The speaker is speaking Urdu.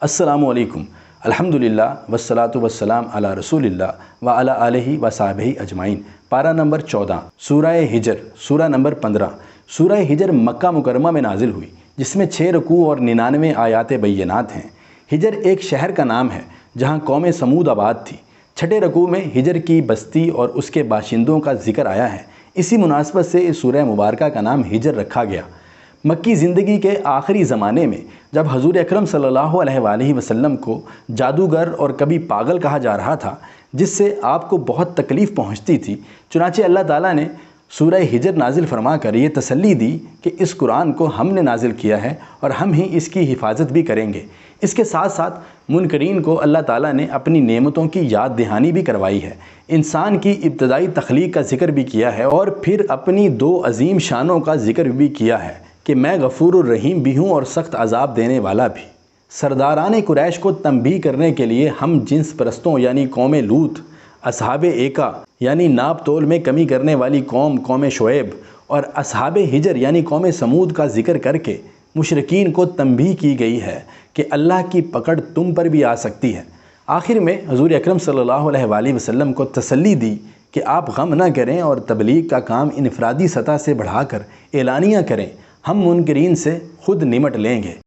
السلام علیکم۔ الحمدللہ والصلاۃ والسلام علی رسول اللہ وعلی آلہ وصحبہ اجمعین۔ پارہ نمبر 14، سورہ ہجر، سورہ نمبر 15۔ سورہ ہجر مکہ مکرمہ میں نازل ہوئی، جس میں 6 رکوع اور 99 آیات بینات ہیں۔ ہجر ایک شہر کا نام ہے جہاں قوم سمود آباد تھی۔ چھٹے رکوع میں ہجر کی بستی اور اس کے باشندوں کا ذکر آیا ہے۔ اسی مناسبت سے اس سورہ مبارکہ کا نام ہجر رکھا گیا۔ مکی زندگی کے آخری زمانے میں جب حضور اکرم صلی اللہ علیہ وآلہ وسلم کو جادوگر اور کبھی پاگل کہا جا رہا تھا، جس سے آپ کو بہت تکلیف پہنچتی تھی، چنانچہ اللہ تعالیٰ نے سورہ ہجر نازل فرما کر یہ تسلی دی کہ اس قرآن کو ہم نے نازل کیا ہے اور ہم ہی اس کی حفاظت بھی کریں گے۔ اس کے ساتھ ساتھ منکرین کو اللہ تعالیٰ نے اپنی نعمتوں کی یاد دہانی بھی کروائی ہے، انسان کی ابتدائی تخلیق کا ذکر بھی کیا ہے اور پھر اپنی 2 عظیم شانوں کا ذکر بھی کیا ہے کہ میں غفور الرحیم بھی ہوں اور سخت عذاب دینے والا بھی۔ سرداران قریش کو تنبیہ کرنے کے لیے ہم جنس پرستوں یعنی قوم لوط، اصحاب ایکا یعنی ناپ تول میں کمی کرنے والی قوم شعیب اور اصحاب ہجر یعنی قوم سمود کا ذکر کر کے مشرکین کو تنبیہ کی گئی ہے کہ اللہ کی پکڑ تم پر بھی آ سکتی ہے۔ آخر میں حضور اکرم صلی اللہ علیہ وآلہ وسلم کو تسلی دی کہ آپ غم نہ کریں اور تبلیغ کا کام انفرادی سطح سے بڑھا کر اعلانیہ کریں، ہم منکرین سے خود نمٹ لیں گے۔